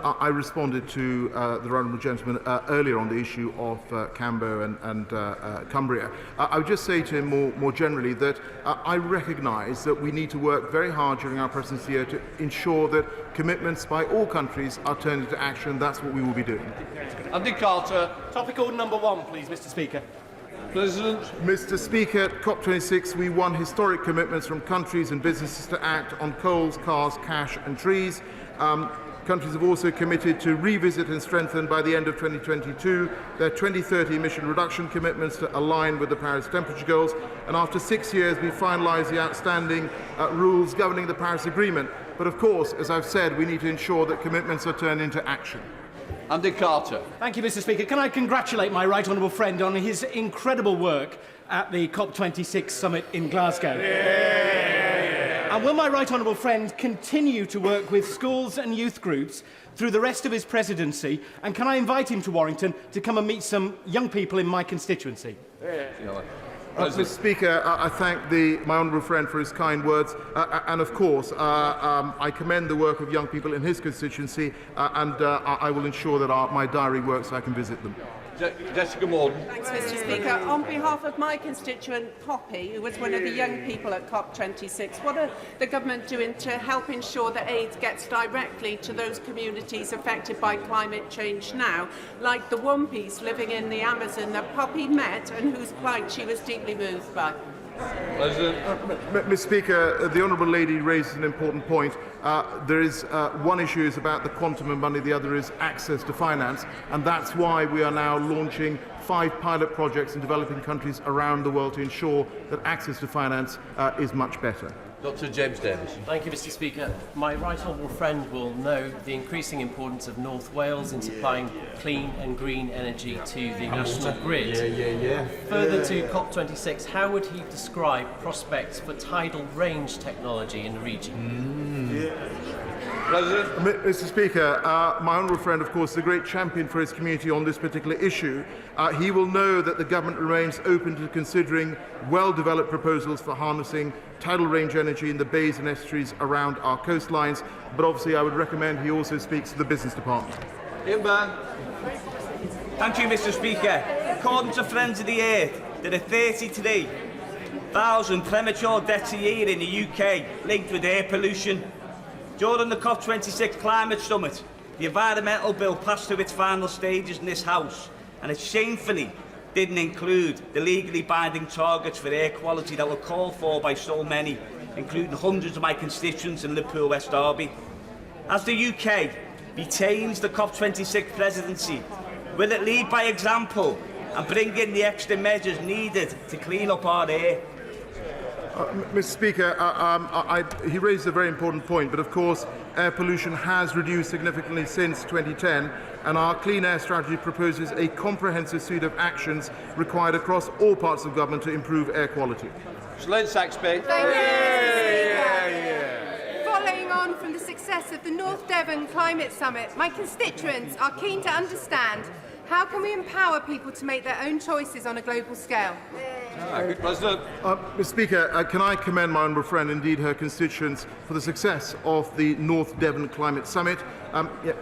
I responded to the honourable gentleman earlier on the issue of Cambo and Cumbria. I would just say to him more generally that I recognise that we need to work very hard during our presidency here to ensure that commitments by all countries are turned into action. That's what we will be doing. Andy Carter. Topic order number 1, please, Mr. Speaker. President. Mr. Speaker, at COP26 we won historic commitments from countries and businesses to act on coals, cars, cash and trees. Countries have also committed to revisit and strengthen by the end of 2022 their 2030 emission reduction commitments to align with the Paris temperature goals. And after 6 years, we finalised the outstanding rules governing the Paris Agreement. But of course, as I've said, we need to ensure that commitments are turned into action. Andy Carter. Thank you, Mr. Speaker. Can I congratulate my right honourable friend on his incredible work at the COP26 summit in Glasgow? And will my right honourable friend continue to work with schools and youth groups through the rest of his presidency? And can I invite him to Warrington to come and meet some young people in my constituency? Mr. Speaker, I thank my honourable friend for his kind words, and of course I commend the work of young people in his constituency, and I will ensure that my diary works so I can visit them. Jessica Morgan. Thanks, Mr. Speaker. On behalf of my constituent Poppy, who was one of the young people at COP26, what are the government doing to help ensure that aid gets directly to those communities affected by climate change now, like the Wampies living in the Amazon that Poppy met and whose plight she was deeply moved by? Mr. Speaker, the honourable lady raises an important point. There is one issue is about the quantum of money, the other is access to finance, and that's why we are now launching 5 pilot projects in developing countries around the world to ensure that access to finance is much better. Dr. James Davis. Thank you, Mr. Speaker. My right honourable friend will know the increasing importance of North Wales in supplying clean and green energy to the national grid. Further to COP26, how would he describe prospects for tidal range technology in the region? President. Mr. Speaker, my honourable friend, of course, is a great champion for his community on this particular issue. He will know that the government remains open to considering well-developed proposals for harnessing tidal range energy in the bays and estuaries around our coastlines, but obviously I would recommend he also speaks to the business department. Devon. Thank you, Mr. Speaker. According to Friends of the Earth, there are 33,000 premature deaths a year in the UK linked with air pollution. During the COP26 climate summit, the environmental bill passed through its final stages in this House, and it shamefully didn't include the legally binding targets for air quality that were called for by so many, including hundreds of my constituents in Liverpool, West Derby. As the UK retains the COP26 presidency, will it lead by example and bring in the extra measures needed to clean up our air? Mr. Speaker, he raised a very important point, but of course air pollution has reduced significantly since 2010, and our Clean Air Strategy proposes a comprehensive suite of actions required across all parts of government to improve air quality. Slade Saxby. Thank you, Mr. Speaker. Following on from the success of the North Devon Climate Summit, my constituents are keen to understand how can we empower people to make their own choices on a global scale? Good President. Mr. Speaker, can I commend my honourable friend, indeed her constituents, for the success of the North Devon Climate Summit.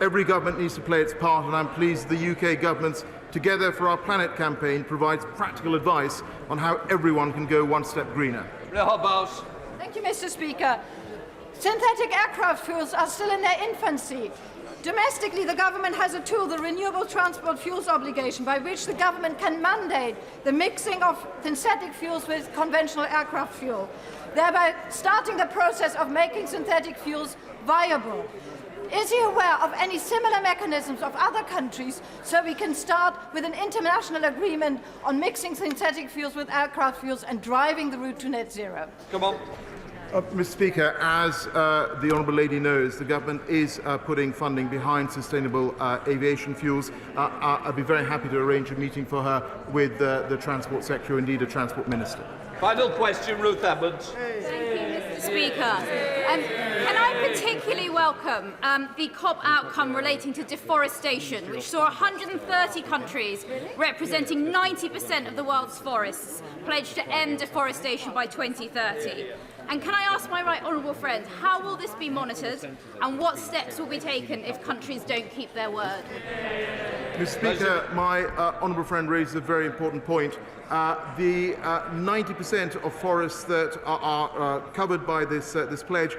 Every government needs to play its part, and I'm pleased the UK government's Together for Our Planet campaign provides practical advice on how everyone can go one step greener. Thank you, Mr. Speaker. Synthetic aircraft fuels are still in their infancy. Domestically, the government has a tool, the Renewable Transport Fuels Obligation, by which the government can mandate the mixing of synthetic fuels with conventional aircraft fuel, thereby starting the process of making synthetic fuels viable. Is he aware of any similar mechanisms of other countries so we can start with an international agreement on mixing synthetic fuels with aircraft fuels and driving the route to net zero? Come on. Mr. Speaker, as the honourable lady knows, the government is putting funding behind sustainable aviation fuels. I'd be very happy to arrange a meeting for her with the Transport Secretary, or indeed a Transport Minister. Final question, Ruth Edmonds. Thank you, Mr. Speaker. Can I particularly welcome the COP outcome relating to deforestation, which saw 130 countries representing 90% of the world's forests pledge to end deforestation by 2030. And can I ask my right honourable friend, how will this be monitored and what steps will be taken if countries don't keep their word? Mr. Speaker, my honourable friend raises a very important point. The 90% of forests that are covered by this pledge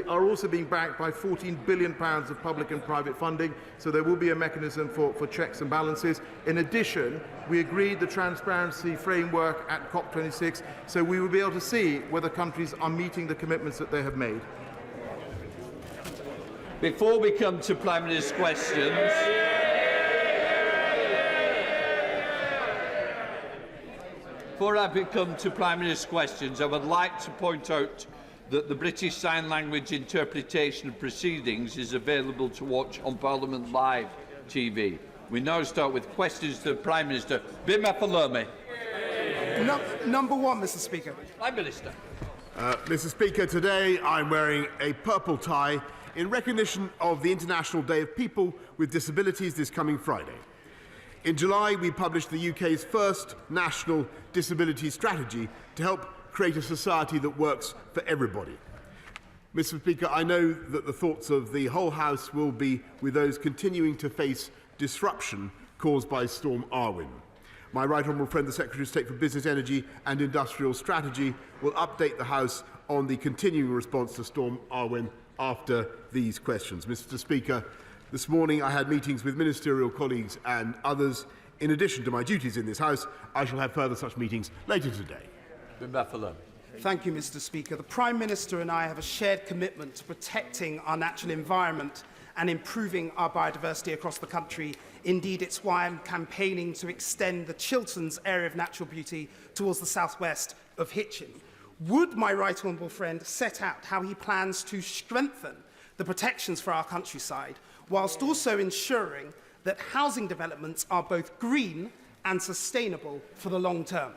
are also being backed by £14 billion of public and private funding, so there will be a mechanism for checks and balances. In addition, we agreed the transparency framework at COP26, so we will be able to see whether countries are meeting the commitments that they have made. Before we come to Prime Minister's questions, I would like to point out that the British Sign Language interpretation of proceedings is available to watch on Parliament Live TV. We now start with questions to the Prime Minister. Number one, Mr. Speaker. Prime Minister. Mr. Speaker, today I'm wearing a purple tie in recognition of the International Day of People with Disabilities this coming Friday. In July, we published the UK's first national disability strategy to help create a society that works for everybody. Mr. Speaker, I know that the thoughts of the whole House will be with those continuing to face disruption caused by Storm Arwen. My right honourable friend, the Secretary of State for Business, Energy and Industrial Strategy, will update the House on the continuing response to Storm Arwen after these questions. Mr. Speaker, this morning I had meetings with ministerial colleagues and others. In addition to my duties in this House, I shall have further such meetings later today. Thank you, Mr. Speaker. The Prime Minister and I have a shared commitment to protecting our natural environment and improving our biodiversity across the country. Indeed, it's why I'm campaigning to extend the Chilterns area of natural beauty towards the southwest of Hitchin. Would my right honourable friend set out how he plans to strengthen the protections for our countryside, whilst also ensuring that housing developments are both green and sustainable for the long term?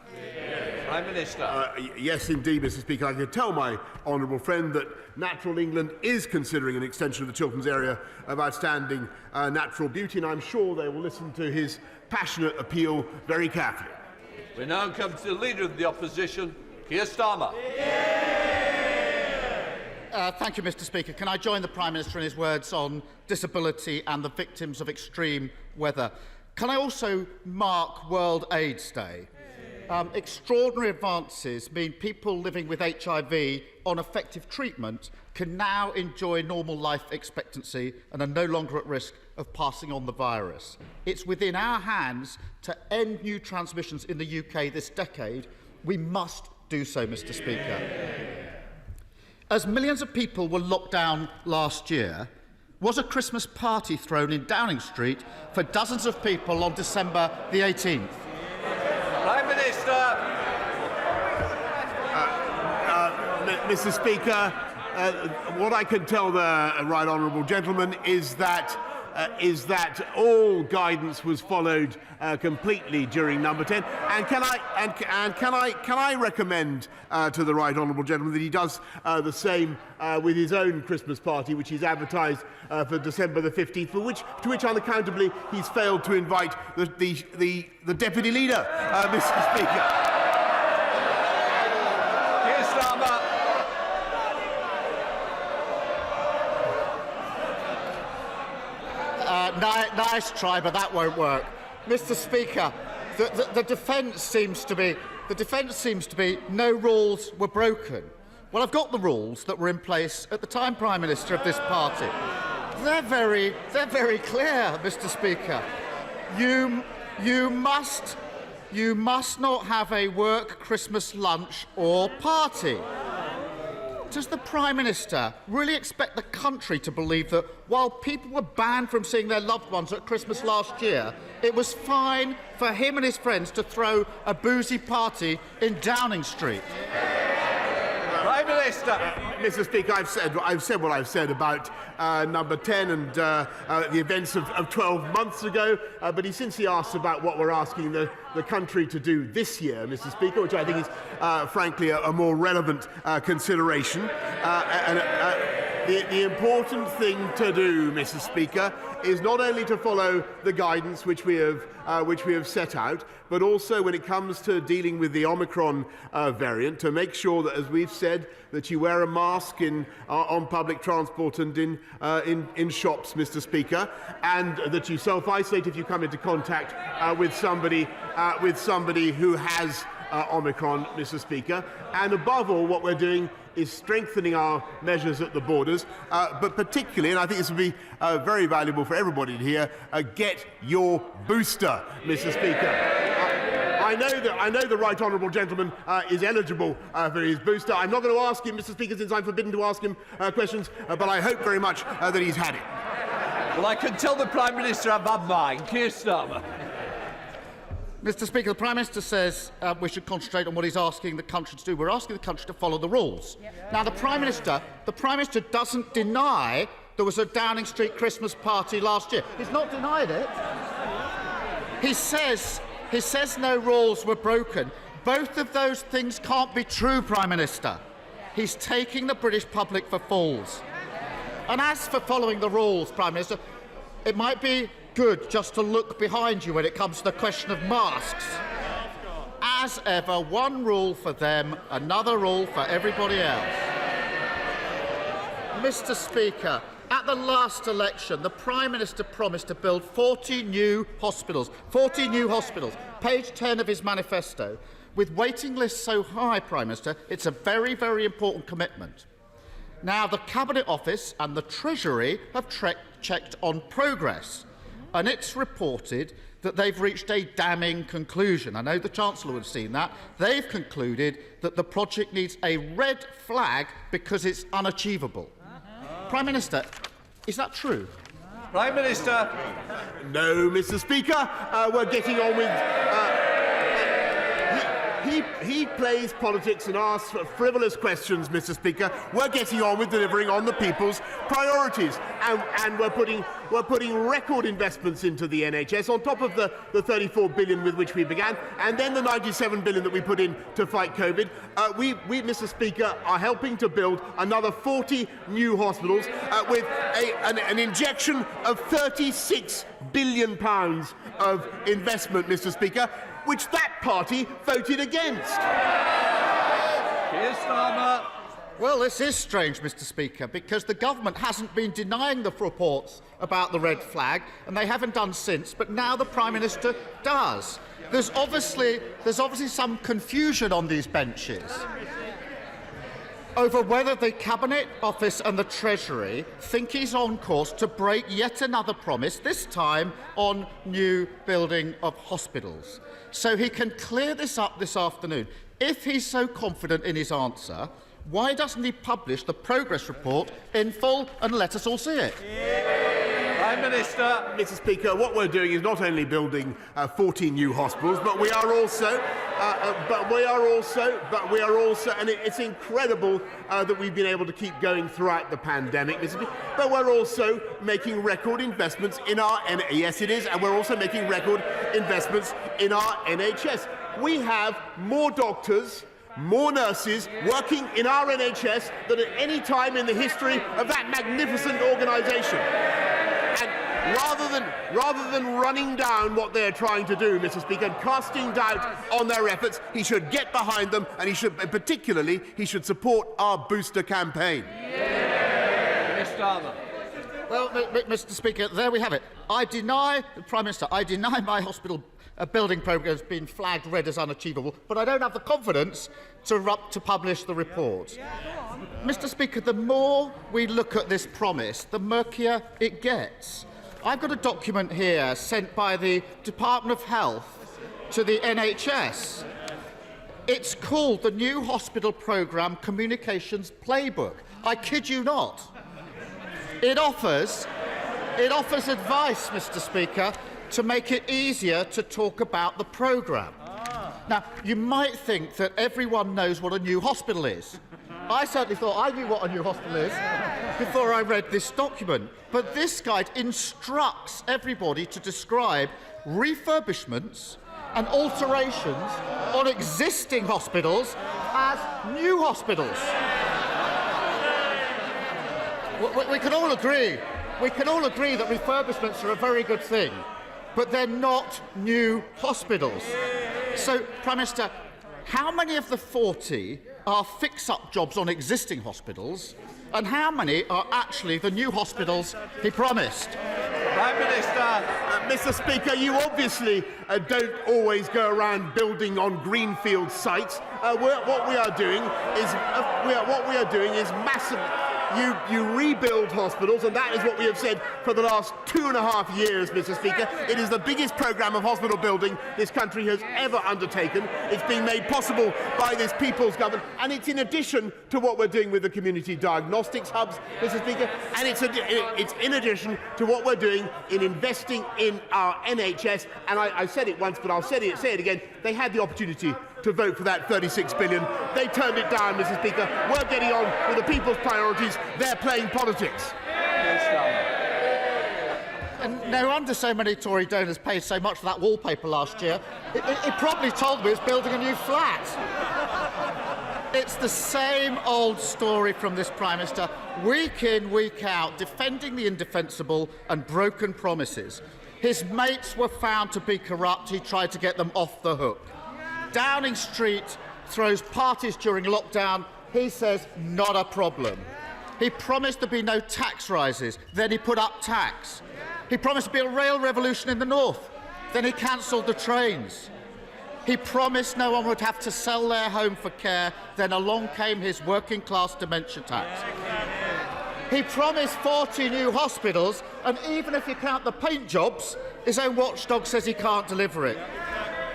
Prime Minister. Yes, indeed, Mr. Speaker. I can tell my honourable friend that Natural England is considering an extension of the Chilterns area of outstanding natural beauty, and I'm sure they will listen to his passionate appeal very carefully. We now come to the Leader of the Opposition, Keir Starmer. Thank you, Mr. Speaker. Can I join the Prime Minister in his words on disability and the victims of extreme weather? Can I also mark World AIDS Day? Extraordinary advances mean people living with HIV on effective treatment can now enjoy normal life expectancy and are no longer at risk of passing on the virus. It's within our hands to end new transmissions in the UK this decade. We must do so, Mr. Speaker. As millions of people were locked down last year, was a Christmas party thrown in Downing Street for dozens of people on December the 18th? Prime Minister. Mr. Speaker, what I can tell the right honourable gentleman is that all guidance was followed completely during Number 10. And can I recommend to the right honourable gentleman that he does the same with his own Christmas party, which he's advertised for December the 15th, to which unaccountably he's failed to invite the deputy leader, Mr. Speaker. Keir Starmer. Nice try, but that won't work. Mr. Speaker, the defence seems to be no rules were broken. Well, I've got the rules that were in place at the time Prime Minister of this party. They're very clear, Mr. Speaker. You must not have a work Christmas lunch or party. Does the Prime Minister really expect the country to believe that while people were banned from seeing their loved ones at Christmas last year, it was fine for him and his friends to throw a boozy party in Downing Street? Prime Minister. Mr. Speaker, I've said what I've said about Number 10 and the events of 12 months ago, but since he asked about what we're asking the country to do this year, Mr. Speaker, which I think is, frankly, a more relevant consideration. the important thing to do, Mr. Speaker, is not only to follow the guidance which we have set out, but also when it comes to dealing with the Omicron variant, to make sure that, as we've said, that you wear a mask on public transport and in shops, Mr. Speaker, and that you self-isolate if you come into contact with somebody who has Omicron, Mr. Speaker. And above all, what we're doing is strengthening our measures at the borders, but particularly, and I think this will be very valuable for everybody to hear, get your booster, Mr. Speaker. I know the right honourable gentleman is eligible for his booster. I'm not going to ask him, Mr. Speaker, since I'm forbidden to ask him questions, but I hope very much that he's had it. Well, I can tell the Prime Minister I've had mine. Keir Starmer. Mr. Speaker, the Prime Minister says we should concentrate on what he's asking the country to do. We're asking the country to follow the rules. Yep. Now, the Prime Minister doesn't deny there was a Downing Street Christmas party last year. He's not denied it. He says no rules were broken. Both of those things can't be true, Prime Minister. He's taking the British public for fools. And as for following the rules, Prime Minister, it might be good just to look behind you when it comes to the question of masks. As ever, one rule for them, another rule for everybody else. Mr. Speaker, at the last election, the Prime Minister promised to build 40 new hospitals. 40 new hospitals. Page 10 of his manifesto. With waiting lists so high, Prime Minister, it's a very, very important commitment. Now, the Cabinet Office and the Treasury have checked on progress, and it's reported that they've reached a damning conclusion. I know the Chancellor would have seen that. They've concluded that the project needs a red flag because it's unachievable. Prime Minister, is that true? Prime Minister. No, Mr. Speaker. We're getting on with... He plays politics and asks for frivolous questions, Mr. Speaker. We're getting on with delivering on the people's priorities, and we're putting record investments into the NHS on top of the 34 billion with which we began, and then the 97 billion that we put in to fight COVID. We, Mr. Speaker, are helping to build another 40 new hospitals with an injection of £36 billion of investment, Mr. Speaker, which that party voted against. Keir Starmer. Well, this is strange, Mr. Speaker, because the government hasn't been denying the reports about the red flag, and they haven't done since, but now the Prime Minister does. There's obviously some confusion on these benches over whether the Cabinet Office and the Treasury think he's on course to break yet another promise, this time on new building of hospitals. So he can clear this up this afternoon. If he's so confident in his answer, why doesn't he publish the progress report in full and let us all see it? Prime Minister. Mr. Speaker, what we're doing is not only building 14 new hospitals, but we are also, and it's incredible that we've been able to keep going throughout the pandemic, Mr. Speaker, but we're also making record investments in our, yes it is, and we're also making record investments in our NHS. We have more doctors, more nurses working in our NHS than at any time in the history of that magnificent organisation. And rather than running down what they're trying to do, Mr. Speaker, and casting doubt on their efforts, he should get behind them, and he should support our booster campaign. Well, Mr. Speaker, there we have it. Prime Minister, I deny my hospital building programme has been flagged red as unachievable, but I don't have the confidence to publish the report. Mr. Speaker, the more we look at this promise, the murkier it gets. I've got a document here sent by the Department of Health to the NHS. It's called the New Hospital Programme Communications Playbook. I kid you not. It offers advice, Mr. Speaker, to make it easier to talk about the programme. Now, you might think that everyone knows what a new hospital is. I certainly thought I knew what a new hospital is before I read this document. But this guide instructs everybody to describe refurbishments and alterations on existing hospitals as new hospitals. We can all agree. We can all agree that refurbishments are a very good thing, but they're not new hospitals. So, Prime Minister, how many of the 40 are fix-up jobs on existing hospitals, and how many are actually the new hospitals he promised? Prime Minister. Mr. Speaker, you obviously don't always go around building on greenfield sites. What we are doing is massive. You rebuild hospitals, and that is what we have said for the last 2.5 years, Mr. Speaker. It is the biggest programme of hospital building this country has ever undertaken. It's being made possible by this People's Government, and it's in addition to what we're doing with the community diagnostics hubs, Mr. Speaker, and it's in addition to what we're doing in investing in our NHS. And I said it once, but I'll say it again. They had the opportunity to vote for that 36 billion. They turned it down, Mr. Speaker. We're getting on with the people's priorities. They're playing politics. And no wonder so many Tory donors paid so much for that wallpaper last year. It probably told me it's building a new flat. It's the same old story from this Prime Minister, week in, week out, defending the indefensible and broken promises. His mates were found to be corrupt. He tried to get them off the hook. Downing Street throws parties during lockdown. He says, not a problem. He promised there'd be no tax rises. Then he put up tax. He promised to be a rail revolution in the north. Then he cancelled the trains. He promised no one would have to sell their home for care. Then along came his working class dementia tax. He promised 40 new hospitals, and even if you count the paint jobs, his own watchdog says he can't deliver it.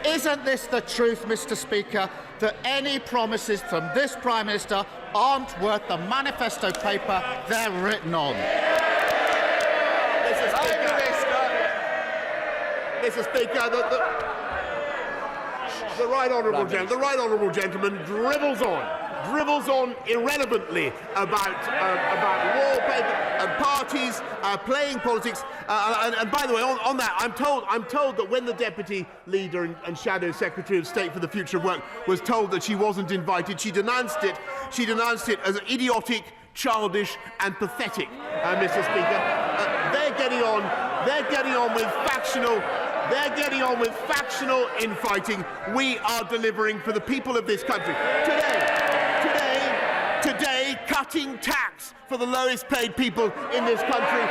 Isn't this the truth, Mr. Speaker, that any promises from this Prime Minister aren't worth the manifesto paper they're written on? Mr. Speaker, the right honourable gentleman dribbles on irrelevantly about wallpaper and parties playing politics. And by the way, on that, I'm told that when the Deputy Leader and Shadow Secretary of State for the Future of Work was told that she wasn't invited, she denounced it. She denounced it as idiotic, childish, and pathetic. Mr. Speaker, they're getting on with factional. They're getting on with factional infighting. We are delivering for the people of this country. Today, cutting tax for the lowest paid people in this country.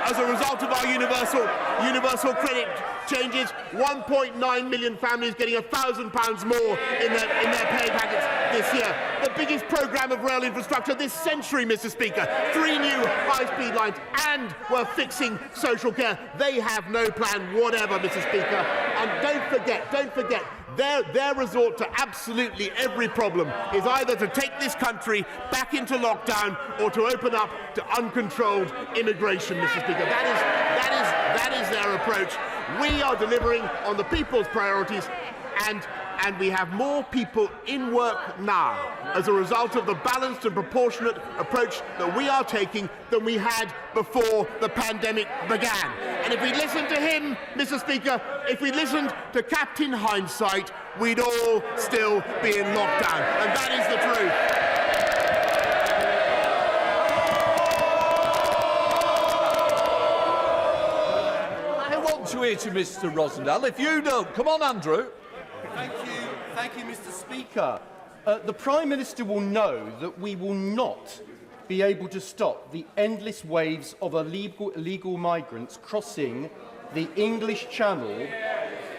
As a result of our universal credit changes, 1.9 million families getting £1,000 more in their pay packets this year. The biggest programme of rail infrastructure this century, Mr. Speaker. 3 new high-speed lines, and we're fixing social care. They have no plan whatever, Mr. Speaker. And don't forget, their resort to absolutely every problem is either to take this country back into lockdown or to open up to uncontrolled immigration, Mr. Speaker. That is their approach. We are delivering on the people's priorities, and we have more people in work now as a result of the balanced and proportionate approach that we are taking than we had before the pandemic began. And if we listened to him, Mr. Speaker, if we listened to Captain Hindsight, we'd all still be in lockdown. And that is the truth. To hear to Mr. Rosendale. If you don't, come on, Andrew. Thank you, Mr. Speaker. The Prime Minister will know that we will not be able to stop the endless waves of illegal migrants crossing the English Channel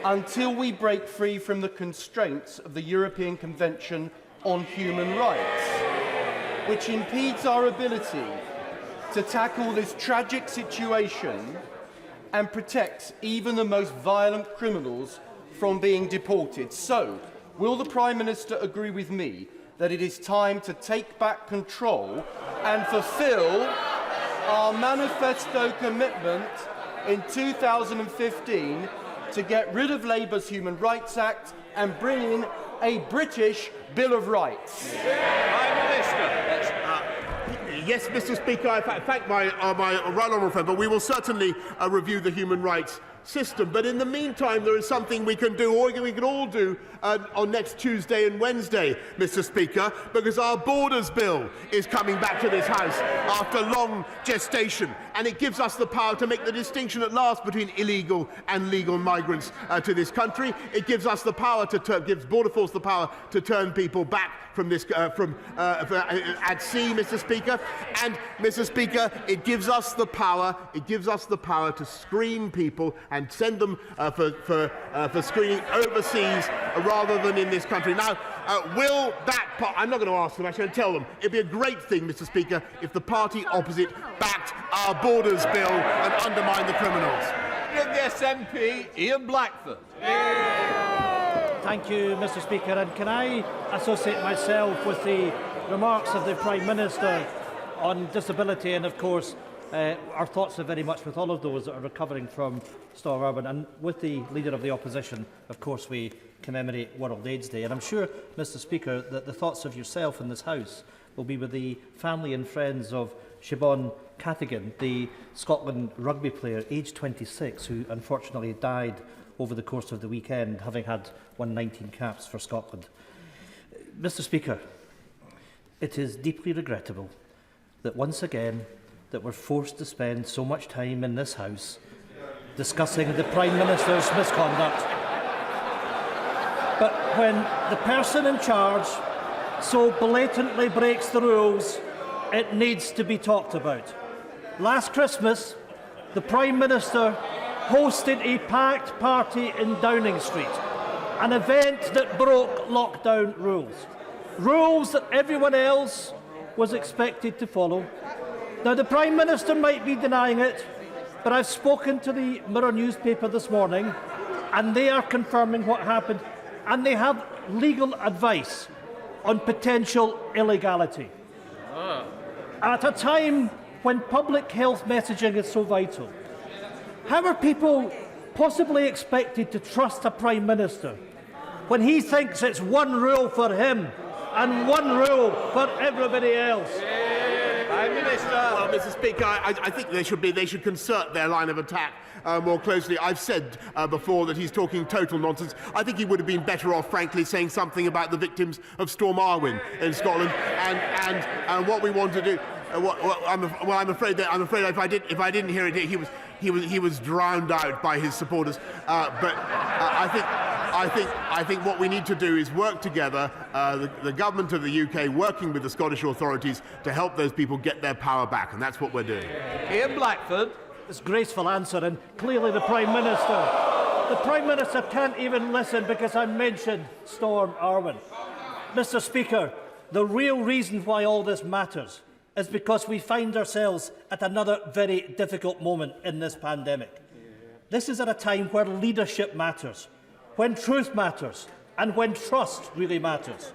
until we break free from the constraints of the European Convention on Human Rights, which impedes our ability to tackle this tragic situation and protects even the most violent criminals from being deported. So, will the Prime Minister agree with me that it is time to take back control and fulfil our manifesto commitment in 2015 to get rid of Labour's Human Rights Act and bring in a British Bill of Rights? Prime Minister. Yes, Mr. Speaker, I thank my right honourable friend, but we will certainly review the human rights system. But in the meantime, there is something we can do, or we can all do, on next Tuesday and Wednesday, Mr. Speaker, because our Borders Bill is coming back to this House after long gestation, and it gives us the power to make the distinction at last between illegal and legal migrants to this country. It gives us the power gives Border Force the power to turn people back from this at sea, Mr. Speaker. And Mr. Speaker, it gives us the power. It gives us the power to screen people and send them for screening overseas rather than in this country. Now, will that? I'm not going to ask them. I'm going to tell them. It'd be a great thing, Mr. Speaker, if the party opposite backed our Borders Bill and undermined the criminals. The SNP, Ian Blackford. Thank you, Mr. Speaker. And can I associate myself with the remarks of the Prime Minister on disability? And of course, our thoughts are very much with all of those that are recovering from Storm Urban. And with the Leader of the Opposition, of course, we commemorate World AIDS Day. And I'm sure, Mr. Speaker, that the thoughts of yourself in this House will be with the family and friends of Siobhan Cathigan, the Scotland rugby player, aged 26, who unfortunately died over the course of the weekend, having had won 19 caps for Scotland. Mr. Speaker, it is deeply regrettable that once again that we're forced to spend so much time in this House discussing the Prime Minister's misconduct. But when the person in charge so blatantly breaks the rules, it needs to be talked about. Last Christmas, the Prime Minister hosted a packed party in Downing Street, an event that broke lockdown rules that everyone else was expected to follow. Now, the Prime Minister might be denying it, but I've spoken to the Mirror newspaper this morning, and they are confirming what happened, and they have legal advice on potential illegality. At a time when public health messaging is so vital, how are people possibly expected to trust a Prime Minister when he thinks it's one rule for him and one rule for everybody else? Prime Minister. Well, Mr. Speaker, I think they should concert their line of attack more closely. I've said before that he's talking total nonsense. I think he would have been better off, frankly, saying something about the victims of Storm Arwen in Scotland and what we want to do. I'm afraid if I didn't hear it, he was drowned out by his supporters. But I think what we need to do is work together, the government of the UK working with the Scottish authorities to help those people get their power back, and that's what we're doing. Ian Blackford. This graceful answer, and clearly the Prime Minister can't even listen because I mentioned Storm Arwen. Mr. Speaker, the real reason why all this matters is because we find ourselves at another very difficult moment in this pandemic. This is at a time where leadership matters, when truth matters, and when trust really matters.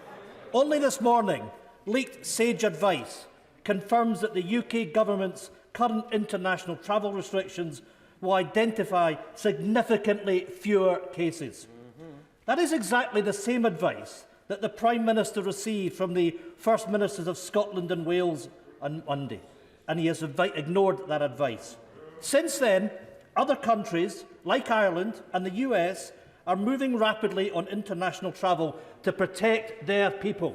Only this morning, leaked sage advice confirms that the UK government's current international travel restrictions will identify significantly fewer cases. That is exactly the same advice that the Prime Minister received from the First Ministers of Scotland and Wales on Monday, and he has ignored that advice. Since then, other countries, like Ireland and the US, are moving rapidly on international travel to protect their people.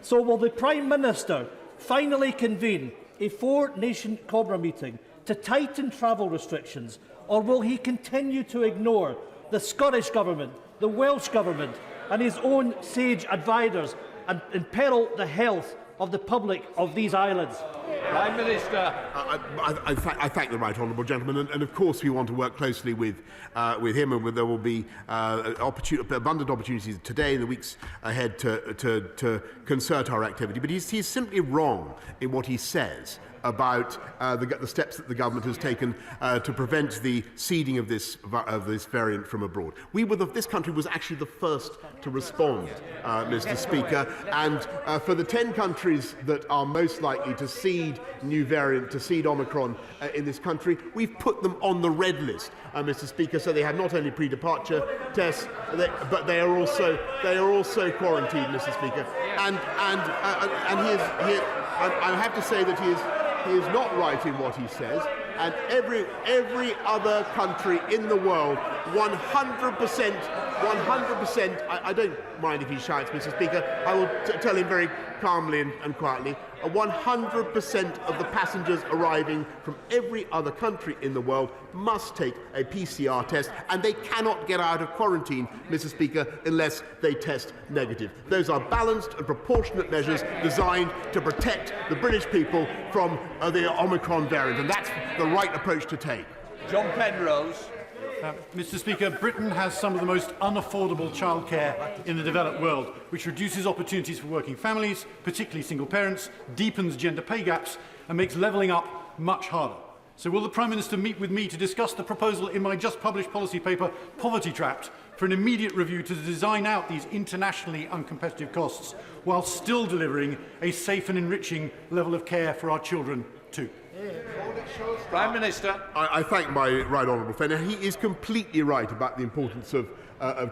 So will the Prime Minister finally convene a four-nation Cobra meeting to tighten travel restrictions, or will he continue to ignore the Scottish Government, the Welsh Government and his own sage advisers and imperil the health of the public of these islands? Prime Minister. I thank the right honourable gentleman, and of course we want to work closely with him, and there will be abundant opportunities today and the weeks ahead to concert our activity. But he's simply wrong in what he says about the steps that the government has taken to prevent the seeding of this variant from abroad. This country was actually the first to respond, Mr. Speaker, and for the 10 countries that are most likely to seed new variant, to seed Omicron in this country, we've put them on the red list, Mr. Speaker, so they have not only pre-departure tests, but they are also quarantined, Mr. Speaker, and I have to say that he is not right in what he says, and every other country in the world, 100%, I don't mind if he shouts, Mr. Speaker, I will tell him very calmly and quietly, 100% of the passengers arriving from every other country in the world must take a PCR test, and they cannot get out of quarantine, Mr. Speaker, unless they test negative. Those are balanced and proportionate measures designed to protect the British people from the Omicron variant, and that's the right approach to take. John Penrose. Mr. Speaker, Britain has some of the most unaffordable childcare in the developed world, which reduces opportunities for working families, particularly single parents, deepens gender pay gaps and makes levelling up much harder. So will the Prime Minister meet with me to discuss the proposal in my just published policy paper, Poverty Trapped, for an immediate review to design out these internationally uncompetitive costs while still delivering a safe and enriching level of care for our children too? Prime Minister. I thank my right honourable friend. He is completely right about the importance of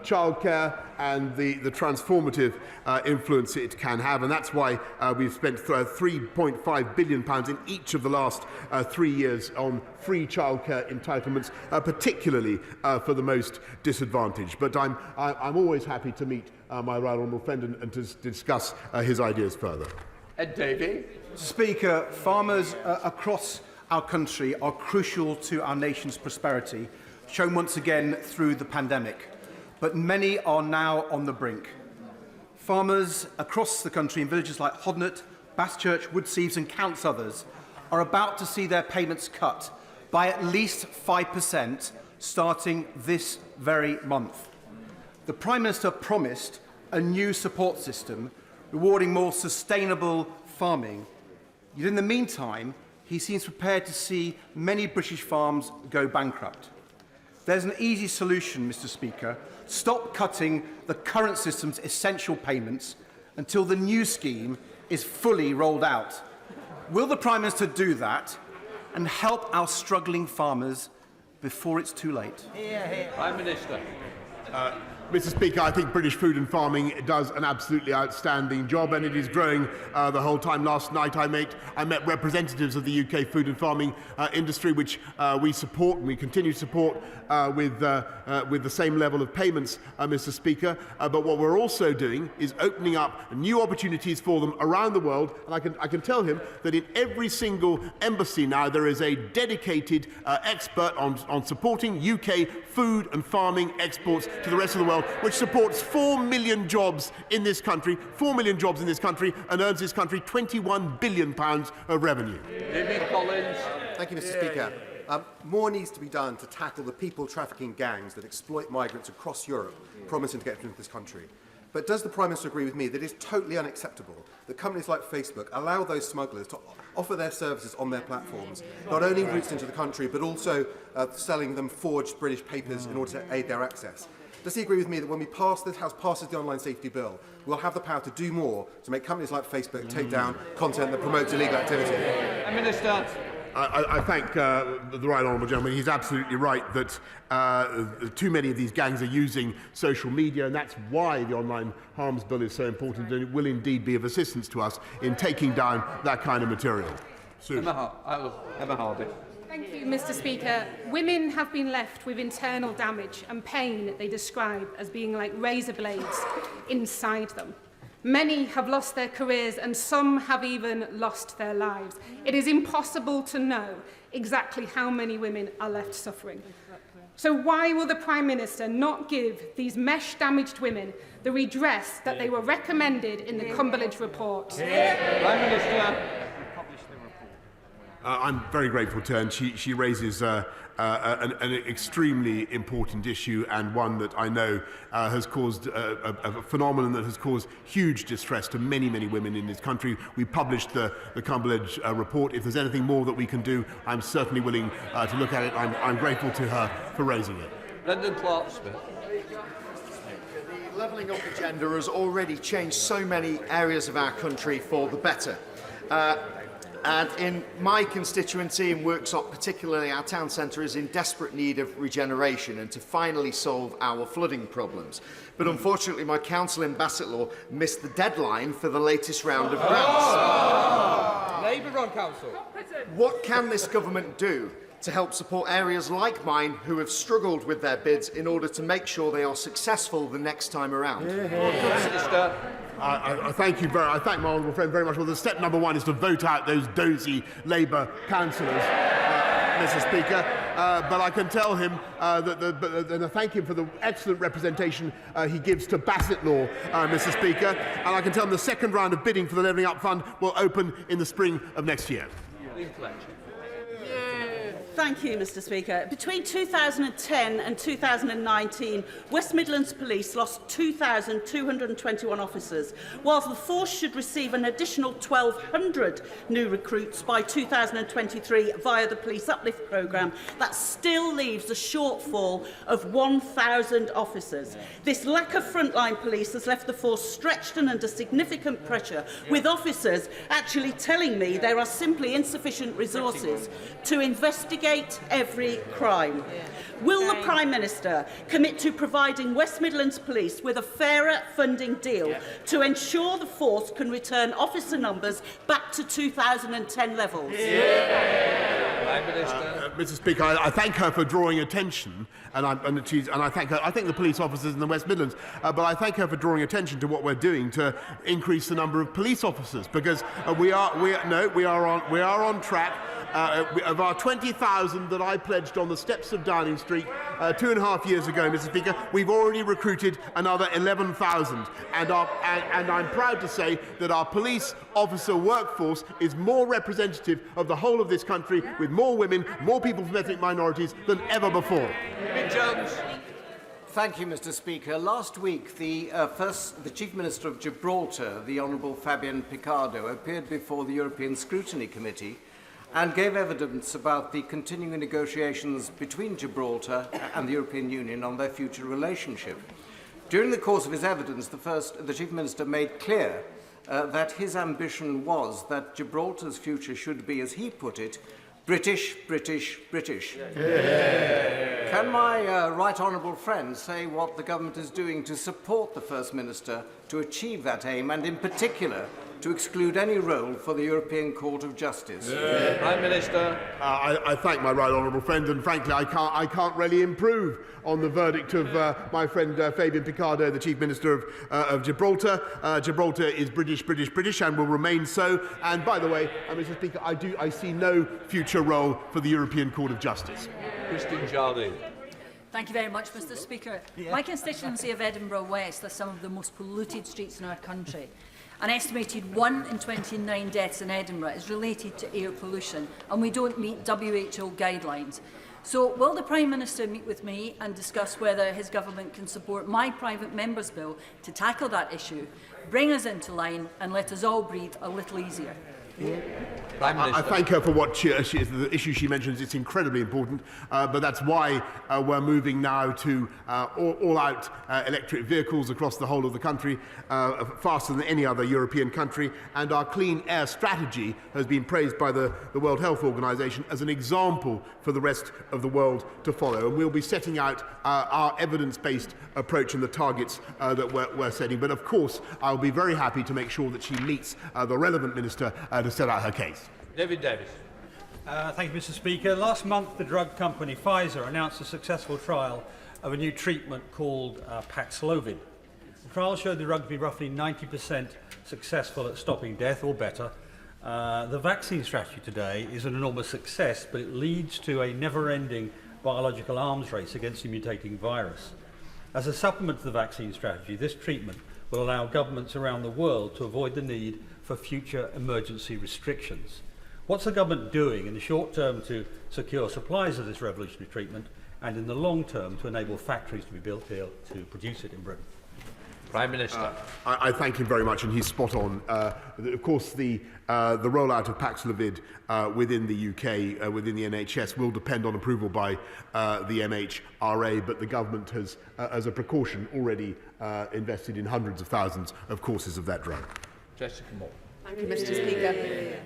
childcare and the transformative influence it can have, and that's why we've spent £3.5 billion in each of the last 3 years on free childcare entitlements, particularly for the most disadvantaged. But I'm always happy to meet my right honourable friend and to discuss his ideas further. Ed Davey. Speaker, farmers across our country are crucial to our nation's prosperity, shown once again through the pandemic. But many are now on the brink. Farmers across the country in villages like Hodnett, Baschurch, Woodseaves and countless others are about to see their payments cut by at least 5% starting this very month. The Prime Minister promised a new support system rewarding more sustainable farming. Yet in the meantime, he seems prepared to see many British farms go bankrupt. There's an easy solution, Mr. Speaker. Stop cutting the current system's essential payments until the new scheme is fully rolled out. Will the Prime Minister do that and help our struggling farmers before it's too late? Prime Minister. Mr. Speaker, I think British food and farming does an absolutely outstanding job, and it is growing the whole time. Last night I met representatives of the UK food and farming industry, which we support and we continue to support with the same level of payments, Mr. Speaker. But what we're also doing is opening up new opportunities for them around the world, and I can tell him that in every single embassy now there is a dedicated expert on supporting UK food and farming exports to the rest of the world, which supports 4 million jobs in this country, and earns this country £21 billion of revenue. David Collins. Thank you, Mr. Speaker. More needs to be done to tackle the people trafficking gangs that exploit migrants across Europe, promising to get them into this country. But does the Prime Minister agree with me that it is totally unacceptable that companies like Facebook allow those smugglers to offer their services on their platforms, not only routes into the country, but also selling them forged British papers in order to aid their access? Does he agree with me that when this House passes the Online Safety Bill, we'll have the power to do more to make companies like Facebook take down content that promotes illegal activity? Minister. I thank the right honourable gentleman. He's absolutely right that too many of these gangs are using social media, and that's why the Online Harms Bill is so important, and it will indeed be of assistance to us in taking down that kind of material. Emma Hardy. Thank you, Mr. Speaker. Women have been left with internal damage and pain they describe as being like razor blades inside them. Many have lost their careers and some have even lost their lives. It is impossible to know exactly how many women are left suffering. So why will the Prime Minister not give these mesh-damaged women the redress that they were recommended in the Cumberledge report? Prime Minister. I'm very grateful to her, and she raises an extremely important issue, and one that I know has caused a phenomenon that has caused huge distress to many, many women in this country. We published the Cumberledge report. If there's anything more that we can do, I'm certainly willing to look at it. I'm grateful to her for raising it. Brendan Clark-Smith. The levelling up agenda has already changed so many areas of our country for the better. And in my constituency, in Worksop particularly, our town centre is in desperate need of regeneration and to finally solve our flooding problems. But unfortunately, my council in Bassetlaw missed the deadline for the latest round of grants. Labour on council. What can this government do to help support areas like mine who have struggled with their bids in order to make sure they are successful the next time around. I thank you I thank my honourable friend very much. Well, the step number one is to vote out those dozy Labour councillors, Mr. Speaker. But I can tell him and I thank him for the excellent representation he gives to Bassett Law, Mr. Speaker. And I can tell him the second round of bidding for the Levelling Up Fund will open in the spring of next year. Thank you, Mr. Speaker. Between 2010 and 2019, West Midlands Police lost 2,221 officers, whilst the force should receive an additional 1,200 new recruits by 2023 via the Police Uplift Programme. That still leaves a shortfall of 1,000 officers. This lack of frontline police has left the force stretched and under significant pressure, with officers actually telling me there are simply insufficient resources to investigate every crime. Will the Prime Minister commit to providing West Midlands Police with a fairer funding deal to ensure the force can return officer numbers back to 2010 levels? Mr. Speaker, I thank her for drawing attention, and I thank her. I think the police officers in the West Midlands, but I thank her for drawing attention to what we're doing to increase the number of police officers, because we are on track. Of our 20,000 that I pledged on the steps of Downing Street 2.5 years ago, Mr. Speaker, we've already recruited another 11,000. And I'm proud to say that our police officer workforce is more representative of the whole of this country, with more women, more people from ethnic minorities than ever before. Thank you, Mr. Speaker. Last week, the Chief Minister of Gibraltar, the Honourable Fabian Picardo, appeared before the European Scrutiny Committee and gave evidence about the continuing negotiations between Gibraltar and the European Union on their future relationship. During the course of his evidence, the Chief Minister made clear that his ambition was that Gibraltar's future should be, as he put it, British, British, British. Can my right honourable friend say what the government is doing to support the First Minister to achieve that aim, and in particular to exclude any role for the European Court of Justice? Prime Minister. I thank my right honourable friend, and frankly I can't really improve on the verdict of my friend Fabian Picardo, the Chief Minister of Gibraltar. Gibraltar is British, British, British, and will remain so. And by the way, Mr. Speaker, I see no future role for the European Court of Justice. Christine Jardine. Thank you very much, Mr. Speaker. My constituency of Edinburgh West has some of the most polluted streets in our country. An estimated 1 in 29 deaths in Edinburgh is related to air pollution, and we don't meet WHO guidelines. So will the Prime Minister meet with me and discuss whether his government can support my private member's bill to tackle that issue, bring us into line and let us all breathe a little easier? I thank her for what the issue she mentions. It's incredibly important, but that's why we're moving now to all-out electric vehicles across the whole of the country, faster than any other European country. And our clean air strategy has been praised by the World Health Organization as an example for the rest of the world to follow. And we'll be setting out our evidence-based approach and the targets that we're setting. But of course, I'll be very happy to make sure that she meets the relevant minister to set out her case. David Davis. Thank you, Mr. Speaker. Last month, the drug company Pfizer announced a successful trial of a new treatment called Paxlovid. The trial showed the drug to be roughly 90% successful at stopping death or better. The vaccine strategy today is an enormous success, but it leads to a never-ending biological arms race against the mutating virus. As a supplement to the vaccine strategy, this treatment will allow governments around the world to avoid the need for future emergency restrictions. What's the government doing in the short term to secure supplies of this revolutionary treatment, and in the long term to enable factories to be built here to produce it in Britain? Prime Minister. I thank him very much, and he's spot on. Of course, the rollout of Paxlovid within the UK, within the NHS, will depend on approval by the MHRA, but the government has, as a precaution, already invested in hundreds of thousands of courses of that drug. Jessica Moore. Thank you, Mr. Speaker.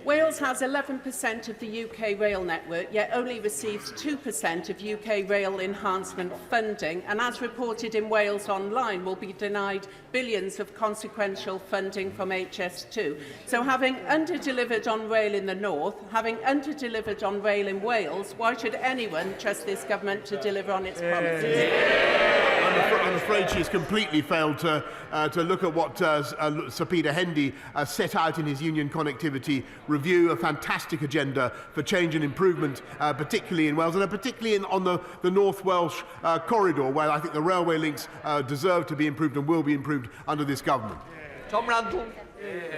Wales has 11% of the UK rail network, yet only receives 2% of UK rail enhancement funding, and as reported in Wales Online, will be denied billions of consequential funding from HS2. So having under-delivered on rail in the north, having under-delivered on rail in Wales, why should anyone trust this government to deliver on its promises? I'm afraid she's completely failed to look at what Sir Peter Hendy set out in his Union Connectivity Review, a fantastic agenda for change and improvement, particularly in Wales, and particularly on the North Welsh corridor, where I think the railway links deserve to be improved and will be improved under this government. Tom Randall.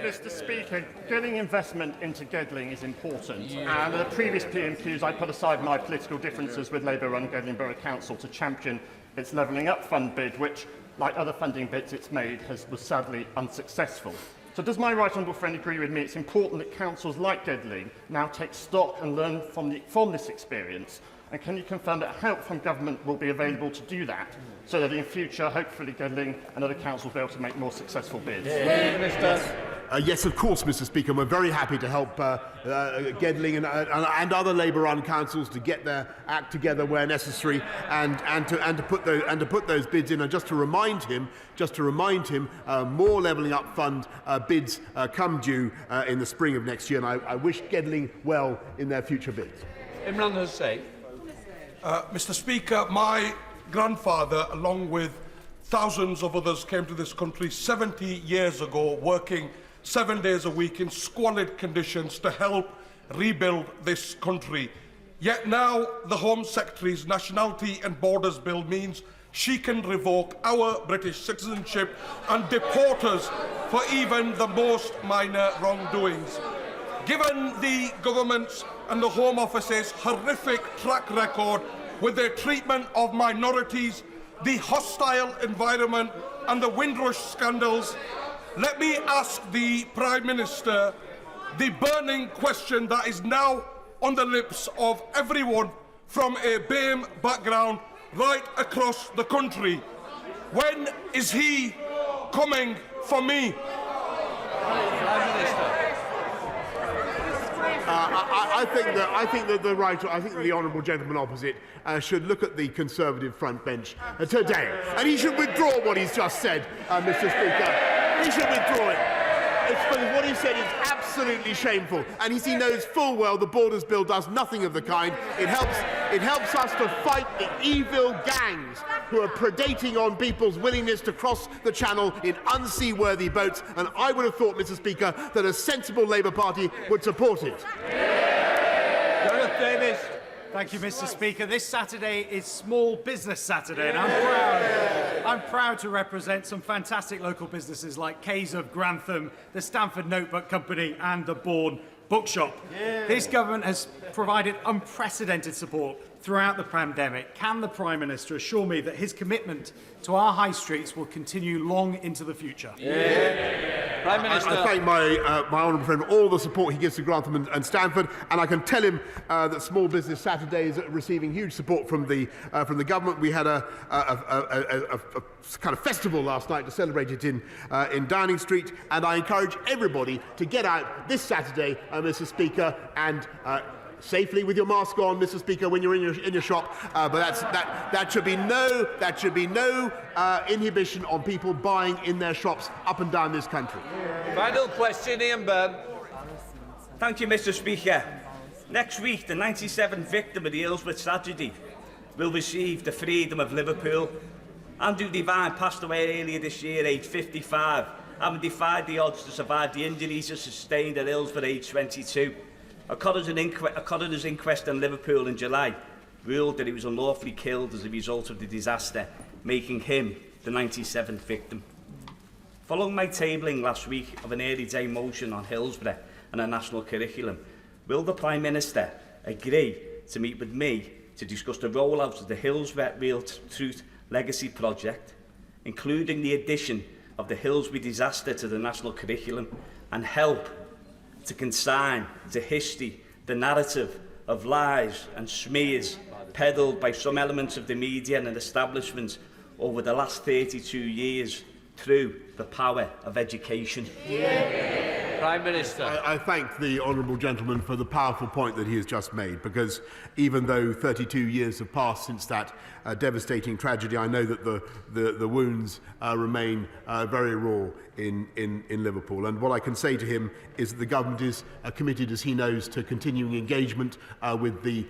Mr. Speaker, getting investment into Gedling is important. And at the previous PMQs, I put aside my political differences with Labour-run Gedling Borough Council to champion its Levelling Up Fund bid, which, like other funding bids it's made, was sadly unsuccessful. So does my right honourable friend agree with me it's important that councils like Gedling now take stock and learn from this experience? And can you confirm that help from government will be available to do that, so that in future, hopefully, Gedling and other councils will be able to make more successful bids? Yes, of course, Mr. Speaker. We're very happy to help Gedling and other Labour-run councils to get their act together where necessary, and to put those bids in. And just to remind him, more Levelling Up Fund bids come due in the spring of next year, and I wish Gedling well in their future bids. Imran Hussain. Mr. Speaker, my grandfather, along with thousands of others, came to this country 70 years ago, working 7 days a week in squalid conditions to help rebuild this country. Yet now the Home Secretary's Nationality and Borders Bill means she can revoke our British citizenship and deport us for even the most minor wrongdoings. Given the government's and the Home Office's horrific track record with their treatment of minorities, the hostile environment and the Windrush scandals, let me ask the Prime Minister the burning question that is now on the lips of everyone from a BAME background right across the country. When is he coming for me? I think that the honourable gentleman opposite should look at the Conservative front bench today, and he should withdraw what he's just said, Mr. Speaker. He should withdraw it. What he said is absolutely shameful, and he knows full well the Borders Bill does nothing of the kind. It helps us to fight the evil gangs who are predating on people's willingness to cross the Channel in unseaworthy boats, and I would have thought, Mr. Speaker, that a sensible Labour Party would support it. Gareth Davis. Thank you, Mr. Speaker. This Saturday is Small Business Saturday, and I'm proud to represent some fantastic local businesses like Kays of Grantham, the Stamford Notebook Company and the Bourne Bookshop. This government has provided unprecedented support throughout the pandemic. Can the Prime Minister assure me that his commitment to our high streets will continue long into the future? Prime Minister. I thank my honourable friend for all the support he gives to Grantham and Stamford, and I can tell him that Small Business Saturday is receiving huge support from the government. We had a kind of festival last night to celebrate it in Downing Street, and I encourage everybody to get out this Saturday, Mr. Speaker, and safely with your mask on, Mr. Speaker, when you're in your shop. But that should be no inhibition on people buying in their shops up and down this country. Final question, Ian Byrne. Thank you, Mr. Speaker. Next week, the 97th victim of the Hillsborough tragedy will receive the Freedom of Liverpool. Andrew Devon passed away earlier this year, aged 55, having defied the odds to survive the injuries he sustained at Hillsborough, aged 22. A coroner's inquest in Liverpool in July ruled that he was unlawfully killed as a result of the disaster, making him the 97th victim. Following my tabling last week of an early day motion on Hillsborough and a national curriculum, will the Prime Minister agree to meet with me to discuss the rollout of the Hillsborough Real Truth Legacy Project, including the addition of the Hillsborough disaster to the national curriculum, and help to consign to history the narrative of lies and smears peddled by some elements of the media and establishment over the last 32 years through the power of education? Prime Prime Minister. I thank the honourable gentleman for the powerful point that he has just made, because even though 32 years have passed since that devastating tragedy, I know that the wounds remain very raw in Liverpool. And what I can say to him is that the government is committed, as he knows, to continuing engagement with the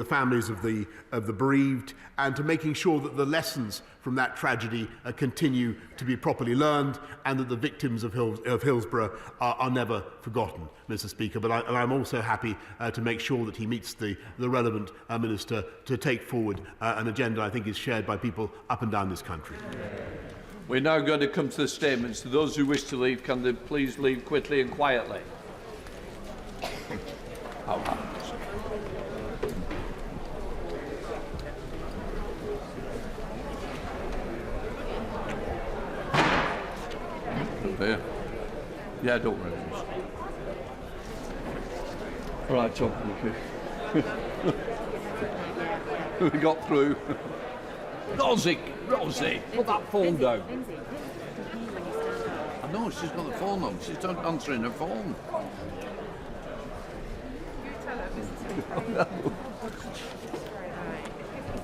families of the bereaved, and to making sure that the lessons from that tragedy continue to be properly learned, and that the victims of Hillsborough are never forgotten, Mr. Speaker. But I'm also happy to make sure that he meets the relevant minister to take forward an agenda I think is shared by people up and down this country. We're now going to come to the statements. To those who wish to leave, can they please leave quickly and quietly? There. Yeah, don't worry. All right, Tom. We got through. Rosie, put that phone down. I know, she's got the phone on. She's not answering her phone.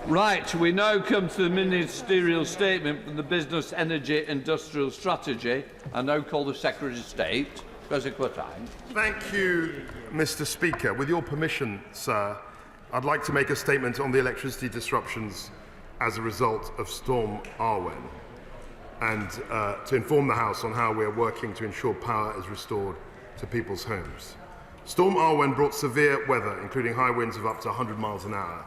Right, we now come to the ministerial statement from the Business, Energy, Industrial Strategy. I now call the Secretary of State. Thank you, Mr. Speaker. With your permission, sir, I'd like to make a statement on the electricity disruptions as a result of Storm Arwen, and to inform the House on how we are working to ensure power is restored to people's homes. Storm Arwen brought severe weather, including high winds of up to 100 miles an hour,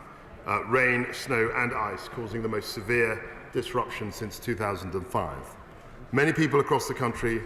rain, snow and ice, causing the most severe disruption since 2005. Many people across the country